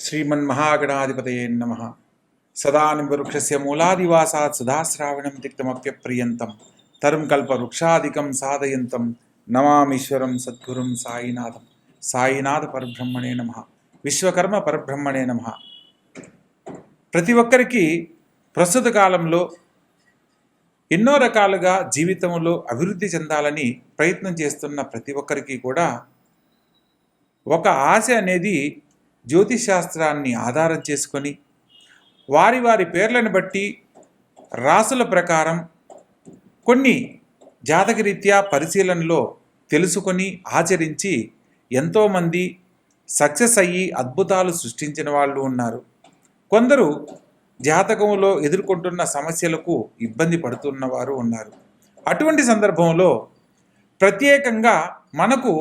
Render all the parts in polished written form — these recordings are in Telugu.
श्रीमन्महागणाधिपतये नमः। सदानिवृक्षस्य मूलादिवासात् सदाश्रावणं तिक्तमप्यप्रियन्तं तरुं कल्पवृक्षादिकं साधयन्तं नमामीश्वरं सद्गुरुं साईनाथं। సాయినాథ పరబ్రహ్మణే నమః. విశ్వకర్మ పరబ్రహ్మణే నమః. ప్రతి ఒక్కరికి ప్రస్తుత కాలంలో ఎన్నో రకాలుగా జీవితంలో అభివృద్ధి చెందాలని ప్రయత్నం చేస్తున్న ప్రతి ఒక్కరికి కూడా ఒక ఆశ అనేది జ్యోతిష్ శాస్త్రాన్ని ఆధారం చేసుకొని వారి వారి పేర్లను బట్టి రాసుల ప్రకారం కొన్ని జాతకరీత్యా పరిశీలనలో తెలుసుకొని ఆచరించి ఎంతోమంది సక్సెస్ అయ్యి అద్భుతాలు సృష్టించిన వాళ్ళు ఉన్నారు. కొందరు జాతకంలో ఎదుర్కొంటున్న సమస్యలకు ఇబ్బంది పడుతున్న వారు ఉన్నారు. అటువంటి సందర్భంలో ప్రత్యేకంగా మనకు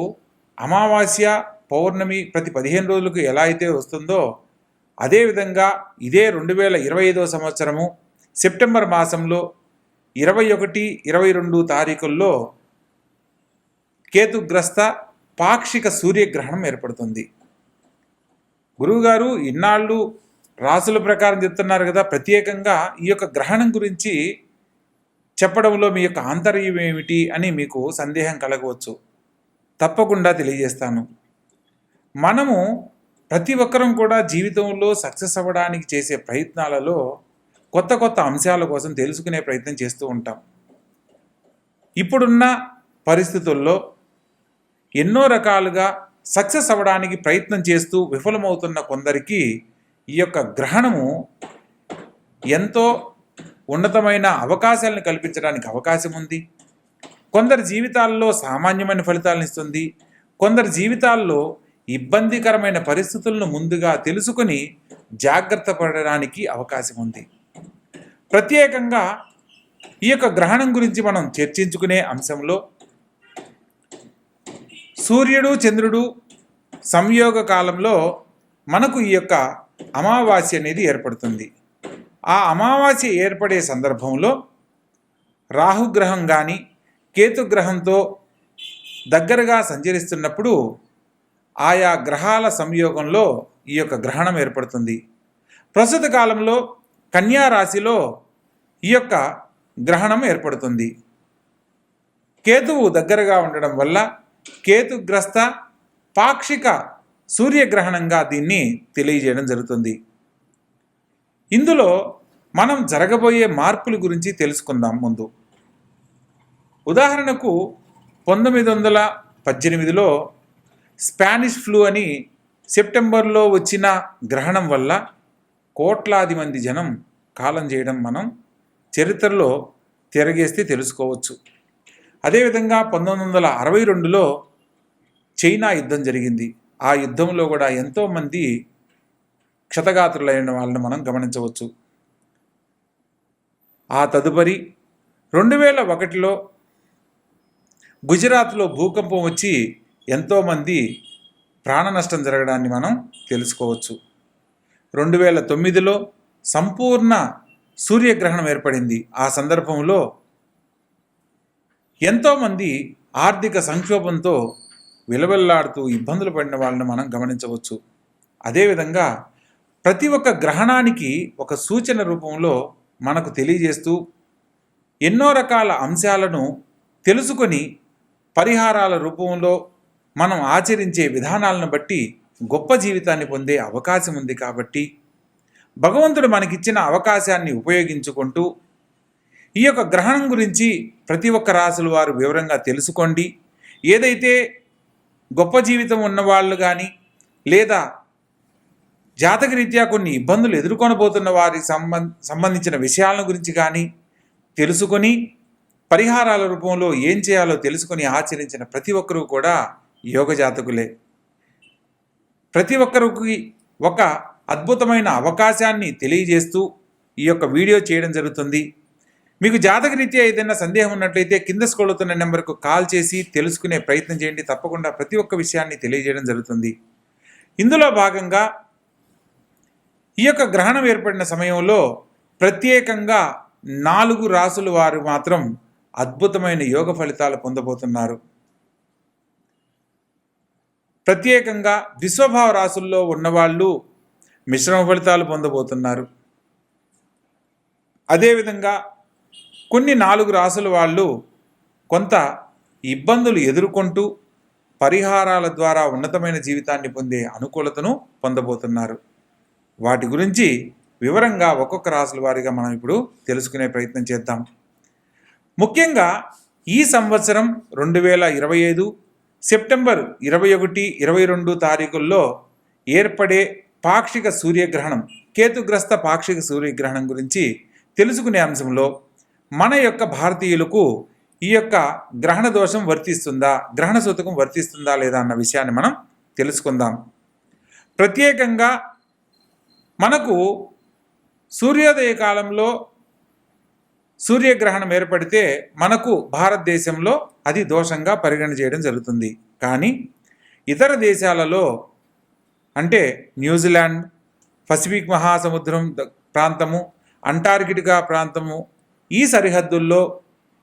అమావాస్య పౌర్ణమి ప్రతి 15 రోజులకు ఎలా అయితే వస్తుందో అదేవిధంగా ఇదే 2025వ సంవత్సరము సెప్టెంబర్ మాసంలో 21, 22 తారీఖుల్లో కేతుగ్రస్త పాక్షిక సూర్యగ్రహణం ఏర్పడుతుంది. గురువుగారు ఇన్నాళ్ళు రాసుల ప్రకారం చెప్తున్నారు కదా, ప్రత్యేకంగా ఈ యొక్క గ్రహణం గురించి చెప్పడంలో మీ యొక్క ఆంతర్యం ఏమిటి అని మీకు సందేహం కలగవచ్చు. తప్పకుండా తెలియజేస్తాను. మనము ప్రతి ఒక్కరం కూడా జీవితంలో సక్సెస్ అవ్వడానికి చేసే ప్రయత్నాలలో కొత్త కొత్త అంశాల కోసం తెలుసుకునే ప్రయత్నం చేస్తూ ఉంటాం. ఇప్పుడున్న పరిస్థితుల్లో ఎన్నో రకాలుగా సక్సెస్ అవ్వడానికి ప్రయత్నం చేస్తూ విఫలమవుతున్న కొందరికి ఈ యొక్క గ్రహణము ఎంతో ఉన్నతమైన అవకాశాలను కల్పించడానికి అవకాశం ఉంది. కొందరి జీవితాల్లో సామాన్యమైన ఫలితాలను ఇస్తుంది. కొందరి జీవితాల్లో ఇబ్బందికరమైన పరిస్థితులను ముందుగా తెలుసుకొని జాగ్రత్త పడడానికి అవకాశం ఉంది. ప్రత్యేకంగా ఈ యొక్క గ్రహణం గురించి మనం చర్చించుకునే అంశంలో సూర్యుడు చంద్రుడు సంయోగ కాలంలో మనకు ఈ యొక్క అమావాస్య అనేది ఏర్పడుతుంది. ఆ అమావాస్య ఏర్పడే సందర్భంలో రాహుగ్రహం కానీ కేతుగ్రహంతో దగ్గరగా సంచరిస్తున్నప్పుడు ఆయా గ్రహాల సంయోగంలో ఈ యొక్క గ్రహణం ఏర్పడుతుంది. ప్రస్తుత కాలంలో కన్యా రాశిలో ఈ యొక్క గ్రహణం ఏర్పడుతుంది. కేతువు దగ్గరగా ఉండడం వల్ల కేతుగ్రస్త పాక్షిక సూర్యగ్రహణంగా దీన్ని తెలియజేయడం జరుగుతుంది. ఇందులో మనం జరగబోయే మార్పుల గురించి తెలుసుకుందాం. ముందు ఉదాహరణకు 1918లో స్పానిష్ ఫ్లూ అని సెప్టెంబర్లో వచ్చిన గ్రహణం వల్ల కోట్లాది మంది జనం కాలం చేయడం మనం చరిత్రలో తిరగేస్తే తెలుసుకోవచ్చు. అదేవిధంగా 1962లో చైనా యుద్ధం జరిగింది. ఆ యుద్ధంలో కూడా ఎంతోమంది క్షతగాత్రులైన వాళ్ళని మనం గమనించవచ్చు. ఆ తదుపరి 2001లో గుజరాత్లో భూకంపం వచ్చి ఎంతోమంది ప్రాణ నష్టం జరగడాన్ని మనం తెలుసుకోవచ్చు. 2009లో సంపూర్ణ సూర్యగ్రహణం ఏర్పడింది. ఆ సందర్భంలో ఎంతోమంది ఆర్థిక సంక్షోభంతో విలవిల్లాడుతూ ఇబ్బందులు పడిన వాళ్ళని మనం గమనించవచ్చు. అదేవిధంగా ప్రతి ఒక్క గ్రహణానికి ఒక సూచన రూపంలో మనకు తెలియజేస్తూ ఎన్నో రకాల అంశాలను తెలుసుకొని పరిహారాల రూపంలో మనం ఆచరించే విధానాలను బట్టి గొప్ప జీవితాన్ని పొందే అవకాశం ఉంది. కాబట్టి భగవంతుడు మనకిచ్చిన అవకాశాన్ని ఉపయోగించుకుంటూ ఈ యొక్క గ్రహణం గురించి ప్రతి ఒక్క రాశుల వారు వివరంగా తెలుసుకోండి. ఏదైతే గొప్ప జీవితం ఉన్నవాళ్ళు కానీ లేదా జాతకరీత్యా కొన్ని ఇబ్బందులు ఎదుర్కొనబోతున్న వారికి సంబంధించిన విషయాల గురించి కానీ తెలుసుకొని పరిహారాల రూపంలో ఏం చేయాలో తెలుసుకొని ఆచరించిన ప్రతి ఒక్కరూ కూడా యోగ జాతకులే. ప్రతి ఒక్కరికి ఒక అద్భుతమైన అవకాశాన్ని తెలియజేస్తూ ఈ యొక్క వీడియో చేయడం జరుగుతుంది. మీకు జాతకరీత్యా ఏదైనా సందేహం ఉన్నట్లయితే కింద స్క్రోల్ అవుతున్న నెంబర్కు కాల్ చేసి తెలుసుకునే ప్రయత్నం చేయండి. తప్పకుండా ప్రతి ఒక్క విషయాన్ని తెలియజేయడం జరుగుతుంది. ఇందులో భాగంగా ఈ యొక్క గ్రహణం ఏర్పడిన సమయంలో ప్రత్యేకంగా 4 రాసుల వారు మాత్రం అద్భుతమైన యోగ ఫలితాలు పొందబోతున్నారు. ప్రత్యేకంగా విశ్వభావ రాశుల్లో ఉన్నవాళ్ళు మిశ్రమ ఫలితాలు పొందబోతున్నారు. అదేవిధంగా కొన్ని 4 రాసుల వాళ్ళు కొంత ఇబ్బందులు ఎదుర్కొంటూ పరిహారాల ద్వారా ఉన్నతమైన జీవితాన్ని పొందే అనుకూలతను పొందబోతున్నారు. వాటి గురించి వివరంగా ఒక్కొక్క రాసుల వారీగా మనం ఇప్పుడు తెలుసుకునే ప్రయత్నం చేద్దాం. ముఖ్యంగా ఈ సంవత్సరం 2025 సెప్టెంబర్ 21, 22 తారీఖుల్లో ఏర్పడే పాక్షిక సూర్యగ్రహణం, కేతుగ్రస్త పాక్షిక సూర్యగ్రహణం గురించి తెలుసుకునే అంశంలో మన యొక్క భారతీయులకు ఈ యొక్క గ్రహణ దోషం వర్తిస్తుందా, గ్రహణ సూతకం వర్తిస్తుందా లేదా అన్న విషయాన్ని మనం తెలుసుకుందాం. ప్రత్యేకంగా మనకు సూర్యోదయ కాలంలో సూర్యగ్రహణం ఏర్పడితే మనకు భారతదేశంలో అది దోషంగా పరిగణ చేయడం జరుగుతుంది. కానీ ఇతర దేశాలలో అంటే న్యూజిలాండ్, పసిఫిక్ మహాసముద్రం ప్రాంతము, అంటార్కిటికా ప్రాంతము, ఈ సరిహద్దుల్లో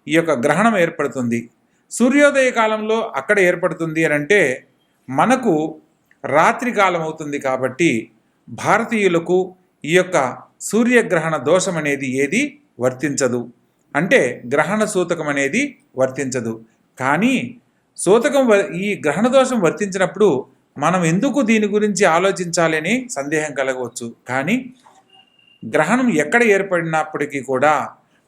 ఈ యొక్క గ్రహణం ఏర్పడుతుంది. సూర్యోదయ కాలంలో అక్కడ ఏర్పడుతుంది అని అంటే మనకు రాత్రి కాలం అవుతుంది. కాబట్టి భారతీయులకు ఈ యొక్క సూర్యగ్రహణ దోషం అనేది ఏది వర్తించదు, అంటే గ్రహణ సూతకం అనేది వర్తించదు. కానీ ఈ గ్రహణ దోషం వర్తించినప్పుడు మనం ఎందుకు దీని గురించి ఆలోచించాలి అని సందేహం కలగవచ్చు. కానీ గ్రహణం ఎక్కడ ఏర్పడినప్పటికీ కూడా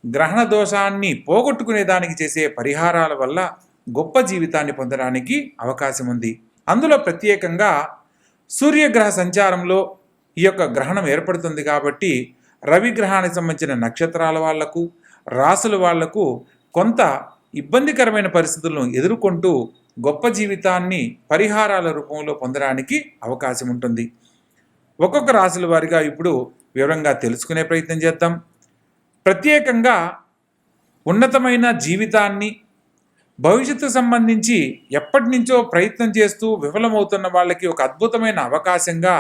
గ్రహణ దోషాన్ని పోగొట్టుకునే దానికి చేసే పరిహారాల వల్ల గొప్ప జీవితాన్ని పొందడానికి అవకాశం ఉంది. అందులో ప్రత్యేకంగా సూర్యగ్రహ సంచారంలో ఈ యొక్క గ్రహణం ఏర్పడుతుంది. కాబట్టి రవి గ్రహానికి సంబంధించిన నక్షత్రాల వాళ్లకు, రాసుల వాళ్లకు కొంత ఇబ్బందికరమైన పరిస్థితులను ఎదుర్కొంటూ గొప్ప జీవితాన్ని పరిహారాల రూపంలో పొందడానికి అవకాశం ఉంటుంది. ఒక్కొక్క రాసుల వారిగా ఇప్పుడు వివరంగా తెలుసుకునే ప్రయత్నం చేద్దాం. ప్రత్యేకంగా ఉన్నతమైన జీవితాన్ని, భవిష్యత్తు సంబంధించి ఎప్పటి నుంచో ప్రయత్నం చేస్తూ విఫలమవుతున్న వాళ్ళకి ఒక అద్భుతమైన అవకాశంగా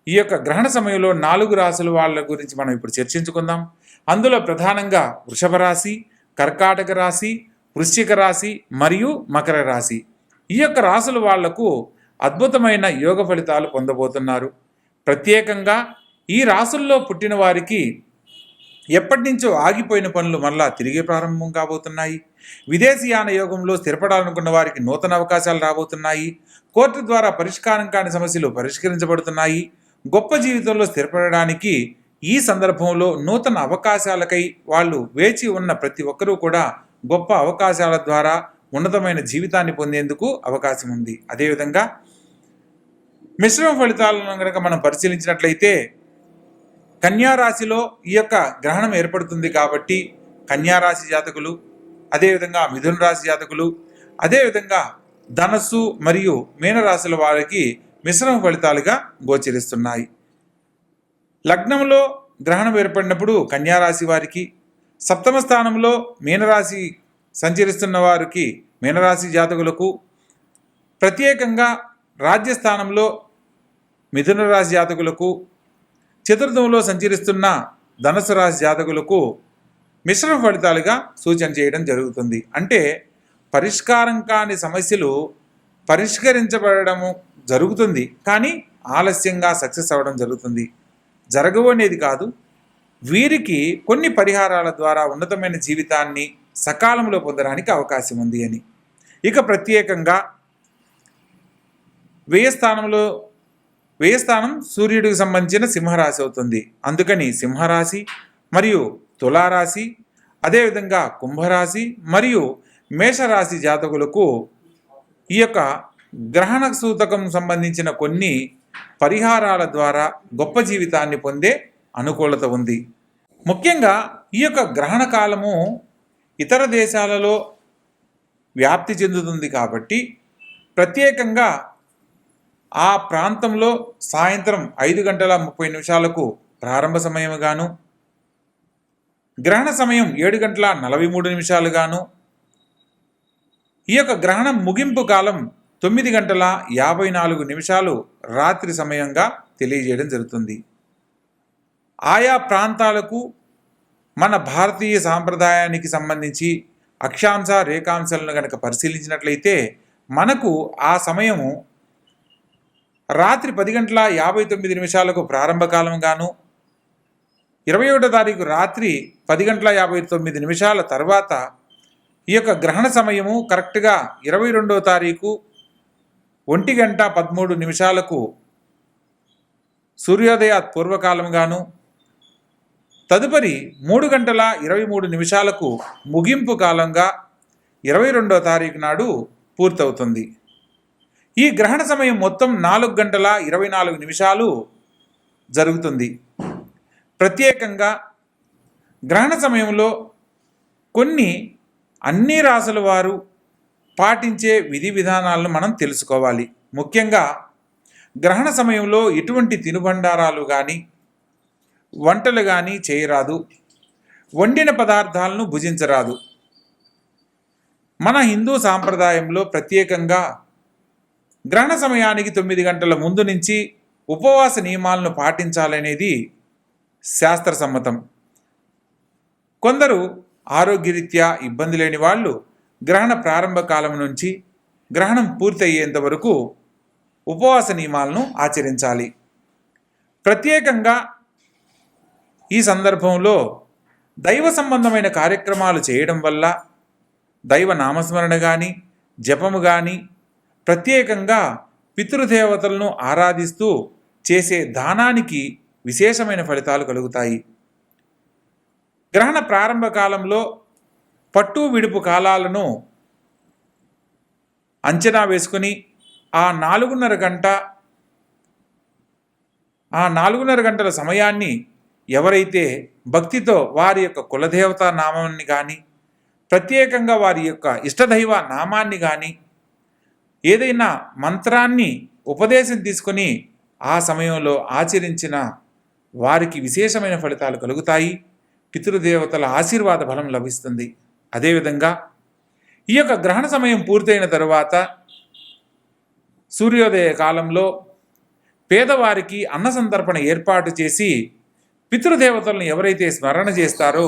ఈ యొక్క గ్రహణ సమయంలో 4 రాసుల వాళ్ళ గురించి మనం ఇప్పుడు చర్చించుకుందాం. అందులో ప్రధానంగా వృషభ రాశి, కర్కాటక రాశి, వృశ్చిక రాశి మరియు మకర రాశి. ఈ యొక్క రాసుల వాళ్లకు అద్భుతమైన యోగ ఫలితాలు పొందబోతున్నారు. ప్రత్యేకంగా ఈ రాసుల్లో పుట్టిన వారికి ఎప్పటి నుంచో ఆగిపోయిన పనులు మళ్ళా తిరిగి ప్రారంభం కాబోతున్నాయి. విదేశీయాన యోగంలో స్థిరపడాలనుకున్న వారికి నూతన అవకాశాలు రాబోతున్నాయి. కోర్టు ద్వారా పరిష్కారం కాని సమస్యలు పరిష్కరించబడుతున్నాయి. గొప్ప జీవితంలో స్థిరపడడానికి ఈ సందర్భంలో నూతన అవకాశాలకై వాళ్ళు వేచి ఉన్న ప్రతి ఒక్కరూ కూడా గొప్ప అవకాశాల ద్వారా ఉన్నతమైన జీవితాన్ని పొందేందుకు అవకాశం ఉంది. అదేవిధంగా మిశ్రమ ఫలితాలను కనుక మనం పరిశీలించినట్లయితే కన్యారాశిలో ఈ యొక్క గ్రహణం ఏర్పడుతుంది. కాబట్టి కన్యారాశి జాతకులు, అదేవిధంగా మిథున రాశి జాతకులు, అదేవిధంగా ధనస్సు మరియు మీనరాశుల వారికి మిశ్రమ ఫలితాలుగా గోచరిస్తున్నాయి. లగ్నంలో గ్రహణం ఏర్పడినప్పుడు కన్యారాశి వారికి, సప్తమ స్థానంలో మీనరాశి సంచరిస్తున్న వారికి, మీనరాశి జాతకులకు, ప్రత్యేకంగా రాజ్యస్థానంలో మిథున రాశి జాతకులకు, చతుర్థంలో సంచరిస్తున్న ధనుసు రాశి జాతకులకు మిశ్రమ ఫలితాలుగా సూచన చేయడం జరుగుతుంది. అంటే పరిష్కారం కాని సమస్యలు పరిష్కరించబడము జరుగుతుంది, కానీ ఆలస్యంగా సక్సెస్ అవ్వడం జరుగుతుంది. జరగవు అనేది కాదు, వీరికి కొన్ని పరిహారాల ద్వారా ఉన్నతమైన జీవితాన్ని సకాలంలో పొందడానికి అవకాశం ఉంది అని. ఇక ప్రత్యేకంగా వ్యయ స్థానం సూర్యుడికి సంబంధించిన సింహరాశి అవుతుంది. అందుకని సింహరాశి మరియు తులారాశి, అదేవిధంగా కుంభరాశి మరియు మేషరాశి జాతకులకు ఈ యొక్క గ్రహణ సూతకం సంబంధించిన కొన్ని పరిహారాల ద్వారా గొప్ప జీవితాన్ని పొందే అనుకూలత ఉంది. ముఖ్యంగా ఈ యొక్క గ్రహణ కాలము ఇతర దేశాలలో వ్యాప్తి చెందుతుంది. కాబట్టి ప్రత్యేకంగా ఆ ప్రాంతంలో సాయంత్రం 5:30 ప్రారంభ సమయముగాను, గ్రహణ సమయం 7:43 ఈ యొక్క గ్రహణం ముగింపు కాలం 9:54 రాత్రి సమయంగా తెలియజేయడం జరుగుతుంది. ఆయా ప్రాంతాలకు మన భారతీయ సాంప్రదాయానికి సంబంధించి అక్షాంశ రేఖాంశాలను కనుక పరిశీలించినట్లయితే మనకు ఆ సమయము రాత్రి 10:59 ప్రారంభకాలం గాను, 21వ తారీఖు రాత్రి 10:59 తర్వాత ఈ యొక్క గ్రహణ సమయము కరెక్ట్గా 22వ తారీఖు 1:13 సూర్యోదయ పూర్వకాలం గాను, తదుపరి 3:23 ముగింపు కాలంగా 22వ తారీఖు నాడు పూర్తవుతుంది. ఈ గ్రహణ సమయం మొత్తం 4:24 జరుగుతుంది. ప్రత్యేకంగా గ్రహణ సమయంలో కొన్ని అన్ని రాసుల వారు పాటించే విధి విధానాలను మనం తెలుసుకోవాలి. ముఖ్యంగా గ్రహణ సమయంలో ఎటువంటి తినుబండారాలు కానీ వంటలు కానీ చేయరాదు, వండిన పదార్థాలను భుజించరాదు. మన హిందూ సాంప్రదాయంలో ప్రత్యేకంగా గ్రహణ సమయానికి 9 గంటల ముందు నుంచి ఉపవాస నియమాలను పాటించాలనేది శాస్త్రసమ్మతం. కొందరు ఆరోగ్యరీత్యా ఇబ్బంది లేని వాళ్ళు గ్రహణ ప్రారంభ కాలం నుంచి గ్రహణం పూర్తయ్యేంత వరకు ఉపవాస నియమాలను ఆచరించాలి. ప్రత్యేకంగా ఈ సందర్భంలో దైవ సంబంధమైన కార్యక్రమాలు చేయడం వల్ల దైవ నామస్మరణ కానీ జపము కానీ, ప్రత్యేకంగా పితృదేవతలను ఆరాధిస్తూ చేసే దానానికి విశేషమైన ఫలితాలు కలుగుతాయి. గ్రహణ ప్రారంభ కాలంలో పట్టు విడుపు కాలాలను అంచనా వేసుకుని ఆ 4:30 గంటల సమయాన్ని ఎవరైతే భక్తితో వారి యొక్క కులదేవతా నామాన్ని కానీ, ప్రత్యేకంగా వారి యొక్క ఇష్టదైవ నామాన్ని కానీ, ఏదైనా మంత్రాన్ని ఉపదేశం తీసుకొని ఆ సమయంలో ఆచరించిన వారికి విశేషమైన ఫలితాలు కలుగుతాయి. పితృదేవతల ఆశీర్వాద బలం లభిస్తుంది. అదేవిధంగా ఈ యొక్క గ్రహణ సమయం పూర్తయిన తరువాత సూర్యోదయ కాలంలో పేదవారికి అన్న సంతర్పణ ఏర్పాటు చేసి పితృదేవతలను ఎవరైతే స్మరణ చేస్తారో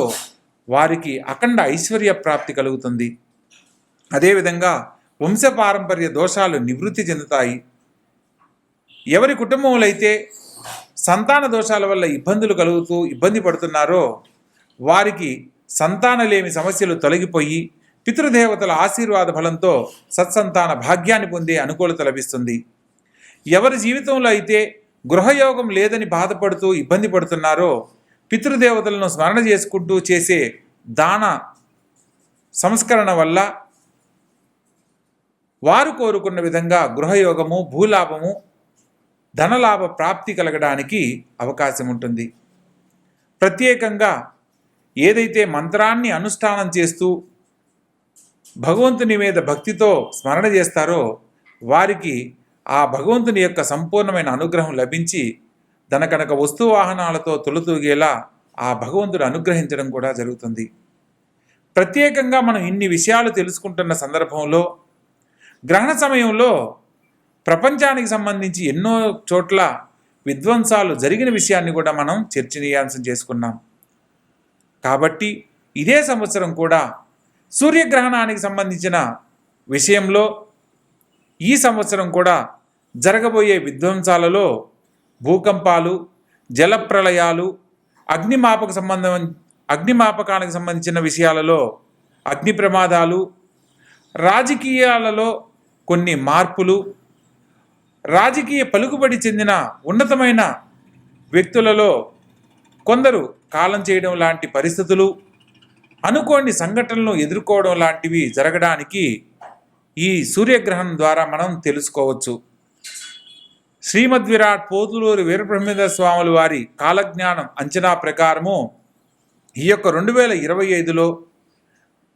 వారికి అఖండ ఐశ్వర్య ప్రాప్తి కలుగుతుంది. అదేవిధంగా వంశపారంపర్య దోషాలు నివృత్తి చెందుతాయి. ఎవరి కుటుంబంలో అయితే సంతాన దోషాల వల్ల ఇబ్బందులు కలుగుతూ ఇబ్బంది పడుతున్నారో వారికి సంతానలేమి సమస్యలు తొలగిపోయి పితృదేవతల ఆశీర్వాద బలంతో సత్సంతాన భాగ్యాన్ని పొందే అనుకూలత లభిస్తుంది. ఎవరి జీవితంలో అయితే గృహయోగం లేదని బాధపడుతూ ఇబ్బంది పడుతున్నారో పితృదేవతలను స్మరణ చేసుకుంటూ చేసే దాన సంస్కరణ వల్ల వారు కోరుకున్న విధంగా గృహయోగము, భూలాభము, ధనలాభ ప్రాప్తి కలగడానికి అవకాశం ఉంటుంది. ప్రత్యేకంగా ఏదైతే మంత్రాన్ని అనుష్ఠానం చేస్తూ భగవంతుని మీద భక్తితో స్మరణ చేస్తారో వారికి ఆ భగవంతుని యొక్క సంపూర్ణమైన అనుగ్రహం లభించి ధనకనక వస్తువాహనాలతో తొలుతూగేలా ఆ భగవంతుడు అనుగ్రహించడం కూడా జరుగుతుంది. ప్రత్యేకంగా మనం ఇన్ని విషయాలు తెలుసుకుంటున్న సందర్భంలో గ్రహణ సమయంలో ప్రపంచానికి సంబంధించి ఎన్నో చోట్ల విధ్వంసాలు జరిగిన విషయాన్ని కూడా మనం చర్చనీయాంశం చేసుకున్నాం. కాబట్టి ఇదే సంవత్సరం కూడా సూర్యగ్రహణానికి సంబంధించిన విషయంలో ఈ సంవత్సరం కూడా జరగబోయే విధ్వంసాలలో భూకంపాలు, జలప్రళయాలు, అగ్నిమాపకానికి సంబంధించిన విషయాలలో అగ్ని ప్రమాదాలు, రాజకీయాలలో కొన్ని మార్పులు, రాజకీయ పలుకుబడి చెందిన ఉన్నతమైన వ్యక్తులలో కొందరు కాలం చేయడం లాంటి పరిస్థితులు, అనుకోని సంఘటనలను ఎదుర్కోవడం లాంటివి జరగడానికి ఈ సూర్యగ్రహణం ద్వారా మనం తెలుసుకోవచ్చు. శ్రీమద్విరాట్ పోతులూరి వీరబ్రహ్మేంద్ర స్వాముల వారి కాలజ్ఞానం అంచనా ప్రకారము ఈ యొక్క 2025లో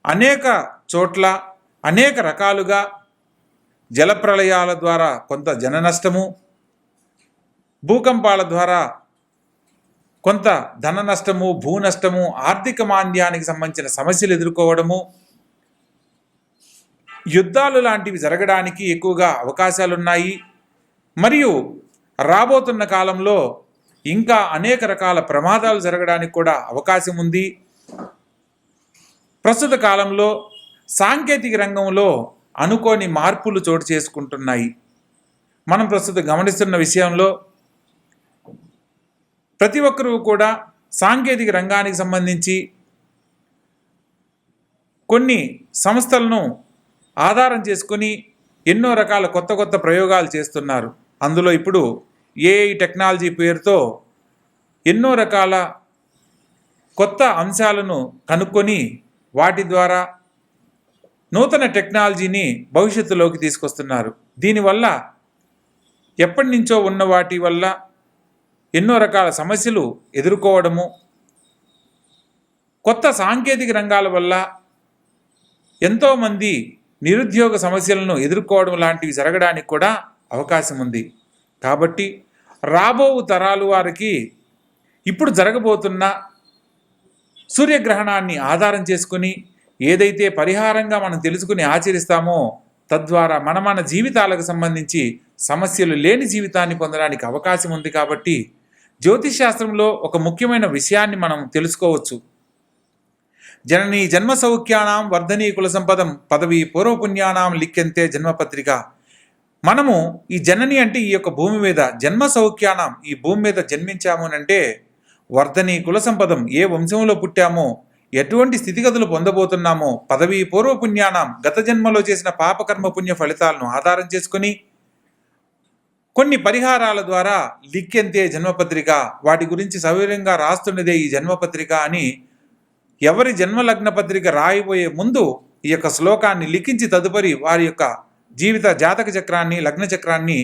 అనేక చోట్ల అనేక రకాలుగా జలప్రళయాల ద్వారా కొంత జన నష్టము, భూకంపాల ద్వారా కొంత ధన నష్టము, భూ నష్టము, ఆర్థిక మాంద్యానికి సంబంధించిన సమస్యలు ఎదుర్కోవడము, యుద్ధాలు లాంటివి జరగడానికి ఎక్కువగా అవకాశాలున్నాయి. మరియు రాబోతున్న కాలంలో ఇంకా అనేక రకాల ప్రమాదాలు జరగడానికి కూడా అవకాశం ఉంది. ప్రస్తుత కాలంలో సాంకేతిక రంగంలో అనుకోని మార్పులు చోటు చేసుకుంటున్నాయి. మనం ప్రస్తుతం గమనిస్తున్న విషయంలో ప్రతి ఒక్కరూ కూడా సాంకేతిక రంగానికి సంబంధించి కొన్ని సంస్థలను ఆధారం చేసుకొని ఎన్నో రకాల కొత్త కొత్త ప్రయోగాలు చేస్తున్నారు. అందులో ఇప్పుడు ఏఐ టెక్నాలజీ పేరుతో ఎన్నో రకాల కొత్త అంశాలను కనుక్కొని వాటి ద్వారా నూతన టెక్నాలజీని భవిష్యత్తులోకి తీసుకొస్తున్నారు. దీనివల్ల ఎప్పటి నుంచో ఉన్న వాటి వల్ల ఎన్నో రకాల సమస్యలు ఎదుర్కోవడము, కొత్త సాంకేతిక రంగాల వల్ల ఎంతోమంది నిరుద్యోగ సమస్యలను ఎదుర్కోవడం లాంటివి జరగడానికి కూడా అవకాశం ఉంది. కాబట్టి రాబో తరాలు వారికి ఇప్పుడు జరగబోతున్న సూర్యగ్రహణాన్ని ఆధారం చేసుకుని ఏదైతే పరిహారంగా మనం తెలుసుకుని ఆచరిస్తామో తద్వారా మన జీవితాలకు సంబంధించి సమస్యలు లేని జీవితాన్ని పొందడానికి అవకాశం ఉంది. కాబట్టి జ్యోతిష్ శాస్త్రంలో ఒక ముఖ్యమైన విషయాన్ని మనం తెలుసుకోవచ్చు. జననీ జన్మ సౌఖ్యానాం వర్ధనీ కుల సంపదం పదవి పూర్వపుణ్యానాం లిఖ్యంతే జన్మపత్రిక. మనము ఈ జనని అంటే ఈ యొక్క భూమి మీద, జన్మ సౌఖ్యానాం ఈ భూమి మీద జన్మించాము అంటే వర్ధనీ కుల సంపదం ఏ వంశంలో పుట్టామో, ఎటువంటి స్థితిగతులు పొందబోతున్నామో, పదవి పూర్వపుణ్యానాం గత జన్మలో చేసిన పాపకర్మ పుణ్య ఫలితాలను ఆధారం చేసుకుని కొన్ని పరిహారాల ద్వారా లిఖ్యంతే జన్మపత్రిక, వాటి గురించి సవివరంగా రాస్తున్నదే ఈ జన్మపత్రిక అని ఎవరి జన్మలగ్న పత్రిక రాయిపోయే ముందు ఈ యొక్క శ్లోకాన్ని లిఖించి తదుపరి వారి యొక్క జీవిత జాతక చక్రాన్ని, లగ్న చక్రాన్ని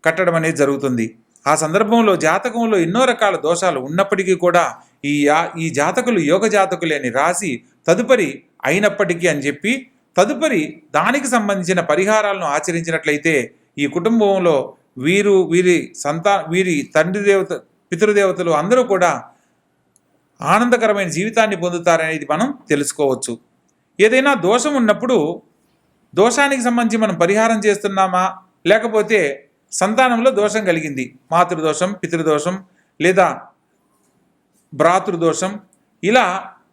కట్టడం అనేది జరుగుతుంది. ఆ సందర్భంలో జాతకంలో ఎన్నో రకాల దోషాలు ఉన్నప్పటికీ కూడా ఈ జాతకులు యోగ జాతకులే అని రాసి తదుపరి అయినప్పటికీ అని చెప్పి తదుపరి దానికి సంబంధించిన పరిహారాలను ఆచరించినట్లయితే ఈ కుటుంబంలో వీరి తండ్రి దేవత, పితృదేవతలు అందరూ కూడా ఆనందకరమైన జీవితాన్ని పొందుతారనేది మనం తెలుసుకోవచ్చు. ఏదైనా దోషం ఉన్నప్పుడు దోషానికి సంబంధించి మనం పరిహారం చేస్తున్నామా, లేకపోతే సంతానంలో దోషం కలిగింది, మాతృదోషం, పితృదోషం లేదా భ్రాతృదోషం, ఇలా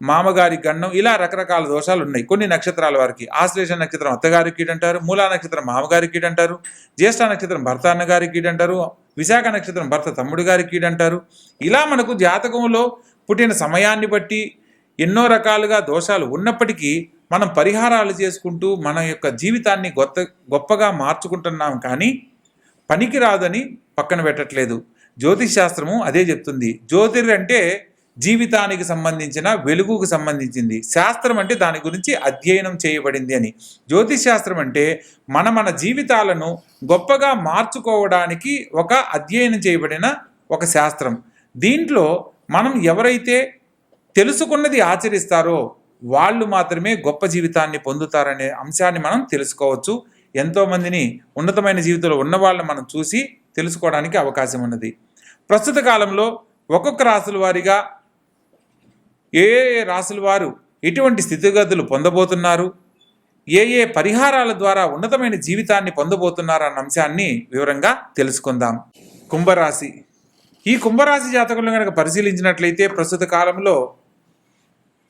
మామగారి గండం, ఇలా రకరకాల దోషాలు ఉన్నాయి కొన్ని నక్షత్రాల వారికి. ఆశ్లేష నక్షత్రం అత్తగారి కీడు అంటారు, మూలా నక్షత్రం మామగారి కీడు అంటారు, జ్యేష్ఠ నక్షత్రం భర్త అన్నగారి కీడు అంటారు, విశాఖ నక్షత్రం భర్త తమ్ముడు గారి కీడు అంటారు. ఇలా మనకు జాతకంలో పుట్టిన సమయాన్ని బట్టి ఎన్నో రకాలుగా దోషాలు ఉన్నప్పటికీ మనం పరిహారాలు చేసుకుంటూ మన యొక్క జీవితాన్ని గొప్పగా మార్చుకుంటున్నాం. కానీ పనికి రాదని పక్కన పెట్టట్లేదు. జ్యోతిష్ శాస్త్రము అదే చెప్తుంది. జ్యోతిర్ అంటే జీవితానికి సంబంధించిన వెలుగుకు సంబంధించింది, శాస్త్రం అంటే దాని గురించి అధ్యయనం చేయబడింది అని. జ్యోతిష్ శాస్త్రం అంటే మన జీవితాలను గొప్పగా మార్చుకోవడానికి ఒక అధ్యయనం చేయబడిన ఒక శాస్త్రం. దీంట్లో మనం ఎవరైతే తెలుసుకున్నది ఆచరిస్తారో వాళ్ళు మాత్రమే గొప్ప జీవితాన్ని పొందుతారనే అంశాన్ని మనం తెలుసుకోవచ్చు. ఎంతోమందిని ఉన్నతమైన జీవితంలో ఉన్న వాళ్ళని మనం చూసి తెలుసుకోవడానికి అవకాశం ఉన్నది. ప్రస్తుత కాలంలో ఒక్కొక్క రాసుల వారిగా ఏ రాసుల వారు ఎటువంటి స్థితిగతులు పొందబోతున్నారు, ఏ పరిహారాల ద్వారా ఉన్నతమైన జీవితాన్ని పొందబోతున్నారు అన్న అంశాన్ని వివరంగా తెలుసుకుందాం. కుంభరాశి. ఈ కుంభరాశి జాతకులను కనుక పరిశీలించినట్లయితే ప్రస్తుత కాలంలో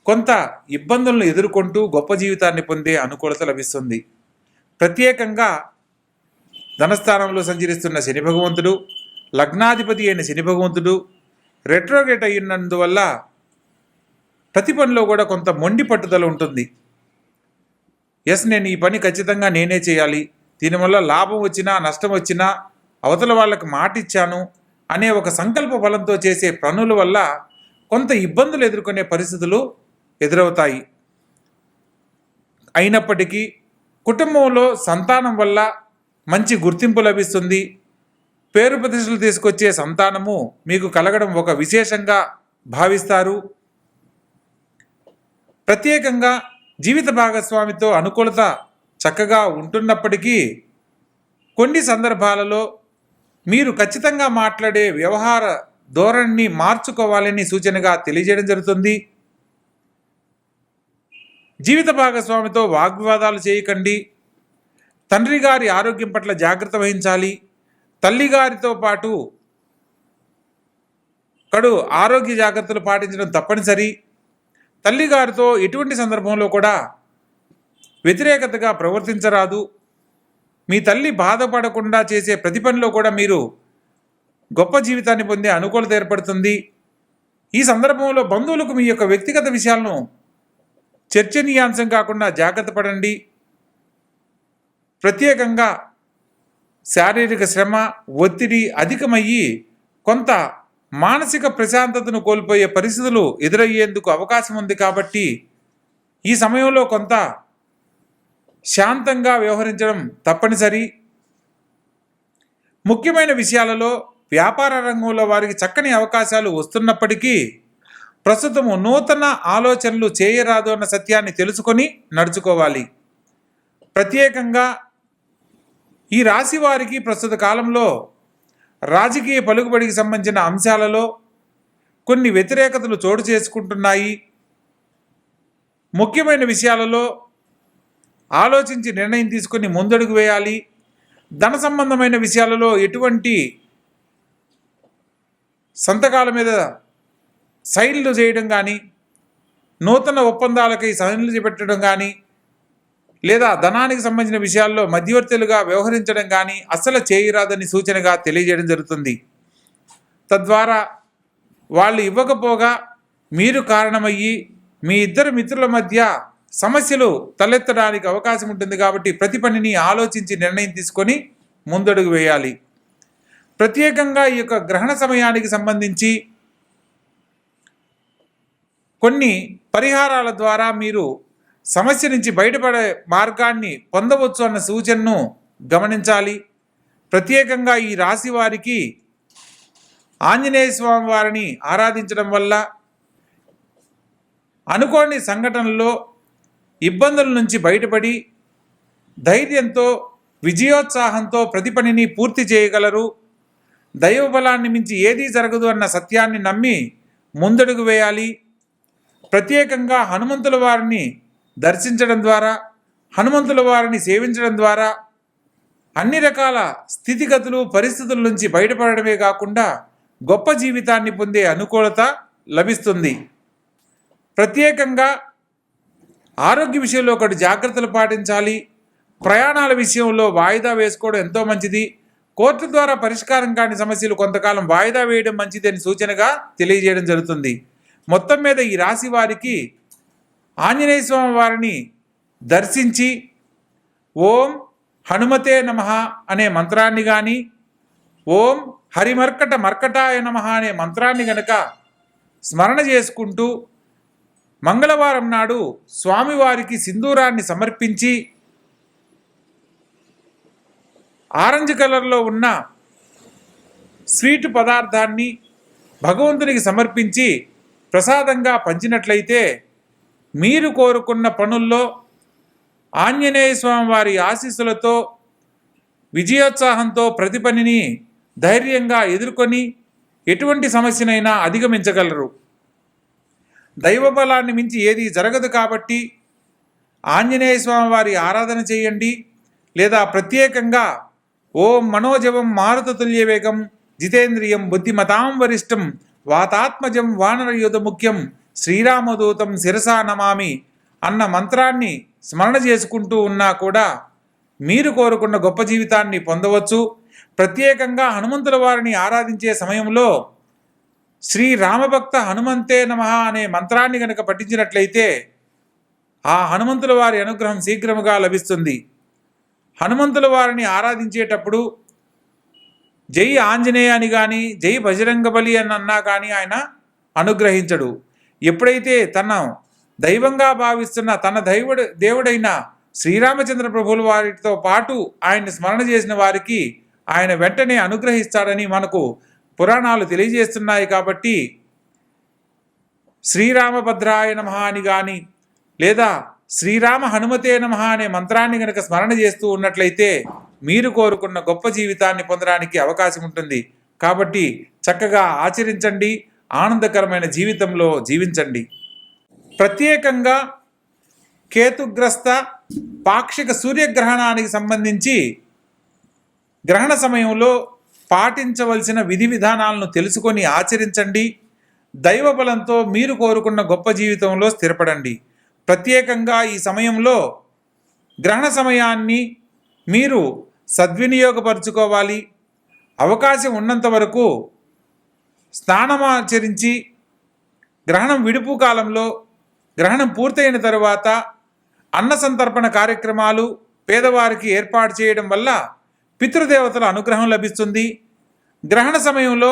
కొంత ఇబ్బందులను ఎదుర్కొంటూ గొప్ప జీవితాన్ని పొందే అనుకూలత లభిస్తుంది. ప్రత్యేకంగా ధనస్థానంలో సంచరిస్తున్న శని భగవంతుడు, లగ్నాధిపతి అయిన శని భగవంతుడు రెట్రోగేట్ అయినందువల్ల ప్రతి పనిలో కూడా కొంత మొండి పట్టుదల ఉంటుంది. నేను ఈ పని ఖచ్చితంగా నేనే చేయాలి, దీనివల్ల లాభం వచ్చినా నష్టం వచ్చినా అవతల వాళ్ళకి మాట ఇచ్చాను అనే ఒక సంకల్ప బలంతో చేసే పనుల వల్ల కొంత ఇబ్బందులు ఎదుర్కొనే పరిస్థితులు ఎదురవుతాయి. అయినప్పటికీ కుటుంబంలో సంతానం వల్ల మంచి గుర్తింపు లభిస్తుంది. పేరు ప్రతిష్టలు తీసుకొచ్చే సంతానము మీకు కలగడం ఒక విశేషంగా భావిస్తారు. ప్రత్యేకంగా జీవిత భాగస్వామితో అనుకూలత చక్కగా ఉంటున్నప్పటికీ కొన్ని సందర్భాలలో మీరు ఖచ్చితంగా మాట్లాడే వ్యవహార ధోరణిని మార్చుకోవాలని సూచనగా తెలియజేయడం జరుగుతుంది. జీవిత భాగస్వామితో వాగ్వివాదాలు చేయకండి. తండ్రి గారి ఆరోగ్యం పట్ల జాగ్రత్త వహించాలి. తల్లిగారితో పాటు ఆరోగ్య జాగ్రత్తలు పాటించడం తప్పనిసరి. తల్లిగారితో ఎటువంటి సందర్భంలో కూడా వ్యతిరేకతగా ప్రవర్తించరాదు. మీ తల్లి బాధపడకుండా చేసే ప్రతి పనిలో కూడా మీరు గొప్ప జీవితాన్ని పొందే అనుకూలత ఏర్పడుతుంది. ఈ సందర్భంలో బంధువులకు మీ యొక్క వ్యక్తిగత విషయాలను చర్చనీయాంశం కాకుండా జాగ్రత్త పడండి. ప్రత్యేకంగా శారీరక శ్రమ, ఒత్తిడి అధికమయ్యి కొంత మానసిక ప్రశాంతతను కోల్పోయే పరిస్థితులు ఎదురయ్యేందుకు అవకాశం ఉంది. కాబట్టి ఈ సమయంలో కొంత శాంతంగా వ్యవహరించడం తప్పనిసరి. ముఖ్యమైన విషయాలలో వ్యాపార రంగంలో వారికి చక్కని అవకాశాలు వస్తున్నప్పటికీ ప్రస్తుతము నూతన ఆలోచనలు చేయరాదు అన్న సత్యాన్ని తెలుసుకొని నడుచుకోవాలి. ప్రత్యేకంగా ఈ రాశి వారికి ప్రస్తుత కాలంలో రాజకీయ పలుకుబడికి సంబంధించిన అంశాలలో కొన్ని వ్యతిరేకతలు చోటు చేసుకుంటున్నాయి. ముఖ్యమైన విషయాలలో ఆలోచించి నిర్ణయం తీసుకొని ముందడుగు వేయాలి. ధన సంబంధమైన విషయాలలో ఎటువంటి సంతకాల మీద సైన్లు చేయడం కానీ, నూతన ఒప్పందాలకై సైన్లు చేపట్టడం కానీ, లేదా ధనానికి సంబంధించిన విషయాల్లో మధ్యవర్తులుగా వ్యవహరించడం కానీ అస్సలు చేయరాదని సూచనగా తెలియజేయడం జరుగుతుంది. తద్వారా వాళ్ళు ఇవ్వకపోగా మీరు కారణమయ్యి మీ ఇద్దరు మిత్రుల మధ్య సమస్యలు తలెత్తడానికి అవకాశం ఉంటుంది. కాబట్టి ప్రతి పనిని ఆలోచించి నిర్ణయం తీసుకొని ముందడుగు వేయాలి. ప్రత్యేకంగా ఈ యొక్క గ్రహణ సమయానికి సంబంధించి కొన్ని పరిహారాల ద్వారా మీరు సమస్య నుంచి బయటపడే మార్గాన్ని పొందవచ్చు అన్న సూచనను గమనించాలి. ప్రత్యేకంగా ఈ రాశి వారికి ఆంజనేయ స్వామి వారిని ఆరాధించడం వల్ల అనుకోని సంఘటనల్లో ఇబ్బందుల నుంచి బయటపడి ధైర్యంతో, విజయోత్సాహంతో ప్రతి పనిని పూర్తి చేయగలరు. దైవ బలాన్ని మించి ఏదీ జరగదు అన్న సత్యాన్ని నమ్మి ముందడుగు వేయాలి. ప్రత్యేకంగా హనుమంతుల వారిని దర్శించడం ద్వారా, హనుమంతుల వారిని సేవించడం ద్వారా అన్ని రకాల స్థితిగతులు, పరిస్థితుల నుంచి బయటపడడమే కాకుండా గొప్ప జీవితాన్ని పొందే అనుకూలత లభిస్తుంది. ప్రత్యేకంగా ఆరోగ్య విషయంలో ఒకటి జాగ్రత్తలు పాటించాలి. ప్రయాణాల విషయంలో వాయిదా వేసుకోవడం ఎంతో మంచిది. కోర్టు ద్వారా పరిష్కారం కాని సమస్యలు కొంతకాలం వాయిదా వేయడం మంచిది అని సూచనగా తెలియజేయడం జరుగుతుంది. మొత్తం మీద ఈ రాశి వారికి ఆంజనేయ స్వామి వారిని దర్శించి ఓం హనుమతే నమః అనే మంత్రాన్ని కానీ, ఓం హరిమర్కట మర్కటాయ నమః అనే మంత్రాన్ని గనక స్మరణ చేసుకుంటూ మంగళవారం నాడు స్వామివారికి సింధూరాన్ని సమర్పించి ఆరెంజ్ కలర్లో ఉన్న స్వీట్ పదార్థాన్ని భగవంతునికి సమర్పించి ప్రసాదంగా పంచినట్లయితే మీరు కోరుకున్న పనుల్లో ఆంజనేయ స్వామి వారి ఆశీస్సులతో విజయోత్సాహంతో ప్రతి పనిని ధైర్యంగా ఎదుర్కొని ఎటువంటి సమస్యనైనా అధిగమించగలరు. దైవ బలాన్ని మించి ఏది జరగదు కాబట్టి ఆంజనేయ స్వామి వారి ఆరాధన చేయండి. లేదా ప్రత్యేకంగా ఓం మనోజవం మారుతతుల్య వేగం జితేంద్రియం బుద్ధిమతాం వరిష్టం వాతాత్మజం వానరయుధ ముఖ్యం శ్రీరామదూతం శిరసా నమామి అన్న మంత్రాన్ని స్మరణ చేసుకుంటూ ఉన్నా కూడా మీరు కోరుకున్న గొప్ప జీవితాన్ని పొందవచ్చు. ప్రత్యేకంగా హనుమంతుల వారిని ఆరాధించే సమయంలో శ్రీ రామభక్త హనుమంతే నమః అనే మంత్రాన్ని కనుక పఠించినట్లయితే ఆ హనుమంతుల వారి అనుగ్రహం శీఘ్రముగా లభిస్తుంది. హనుమంతుల వారిని ఆరాధించేటప్పుడు జై ఆంజనేయ అని కానీ, జై బజరంగబలి అని అన్నా కానీ ఆయన అనుగ్రహించడు. ఎప్పుడైతే తన దైవంగా భావిస్తున్న తన దేవుడైన శ్రీరామచంద్ర ప్రభువుల వారితో పాటు ఆయన్ని స్మరణ చేసిన వారికి ఆయన వెంటనే అనుగ్రహిస్తాడని మనకు పురాణాలు తెలియజేస్తున్నాయి. కాబట్టి శ్రీరామభద్రాయ నమః అని కానీ, లేదా శ్రీరామ హనుమతే నమః అనే మంత్రాన్ని కనుక స్మరణ చేస్తూ ఉన్నట్లయితే మీరు కోరుకున్న గొప్ప జీవితాన్ని పొందడానికి అవకాశం ఉంటుంది. కాబట్టి చక్కగా ఆచరించండి, ఆనందకరమైన జీవితంలో జీవించండి. ప్రత్యేకంగా కేతుగ్రస్త పాక్షిక సూర్యగ్రహణానికి సంబంధించి గ్రహణ సమయంలో పాటించవలసిన విధి విధానాలను తెలుసుకొని ఆచరించండి. దైవ బలంతో మీరు కోరుకున్న గొప్ప జీవితంలో స్థిరపడండి. ప్రత్యేకంగా ఈ సమయంలో గ్రహణ సమయాన్ని మీరు సద్వినియోగపరుచుకోవాలి. అవకాశం ఉన్నంత వరకు స్నానమాచరించి గ్రహణం విడుపు కాలంలో గ్రహణం పూర్తయిన తరువాత అన్న సంతర్పణ కార్యక్రమాలు పేదవారికి ఏర్పాటు చేయడం వల్ల పితృదేవతల అనుగ్రహం లభిస్తుంది. గ్రహణ సమయంలో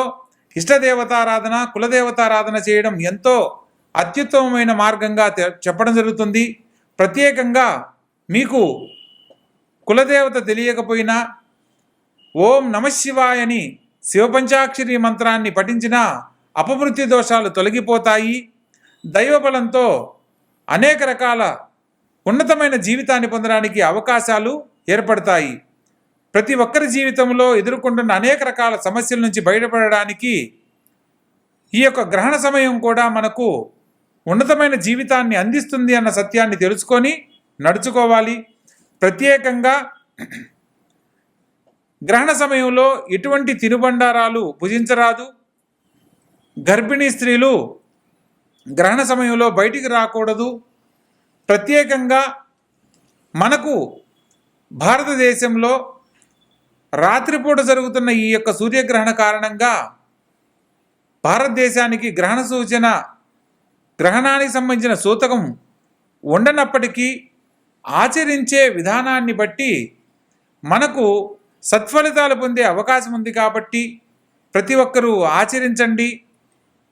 ఇష్టదేవతారాధన, కులదేవతారాధన చేయడం ఎంతో అత్యుత్తమమైన మార్గంగా చెప్పడం జరుగుతుంది. ప్రత్యేకంగా మీకు కులదేవత తెలియకపోయినా ఓం నమశివాయని శివపంచాక్షరి మంత్రాన్ని పఠించిన అపమృత్యు దోషాలు తొలగిపోతాయి. దైవబలంతో అనేక రకాల ఉన్నతమైన జీవితాన్ని పొందడానికి అవకాశాలు ఏర్పడతాయి. ప్రతి ఒక్కరి జీవితంలో ఎదుర్కొంటున్న అనేక రకాల సమస్యల నుంచి బయటపడడానికి ఈ యొక్క గ్రహణ సమయం కూడా మనకు ఉన్నతమైన జీవితాన్ని అందిస్తుంది అన్న సత్యాన్ని తెలుసుకొని నడుచుకోవాలి. ప్రత్యేకంగా గ్రహణ సమయంలో ఎటువంటి తినుబండారాలు భుజించరాదు. గర్భిణీ స్త్రీలు గ్రహణ సమయంలో బయటికి రాకూడదు. ప్రత్యేకంగా మనకు భారతదేశంలో రాత్రిపూట జరుగుతున్న ఈ యొక్క సూర్యగ్రహణ కారణంగా భారతదేశానికి గ్రహణ సూచన, గ్రహణానికి సంబంధించిన సూతకం ఉండనప్పటికీ ఆచరించే విధానాన్ని బట్టి మనకు సత్ఫలితాలు పొందే అవకాశం ఉంది. కాబట్టి ప్రతి ఒక్కరూ ఆచరించండి,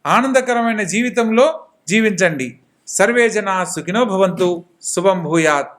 ఆనందకరమైన జీవితంలో జీవించండి. సర్వే జనా సుఖినో భవంతు. శుభం భూయాత్.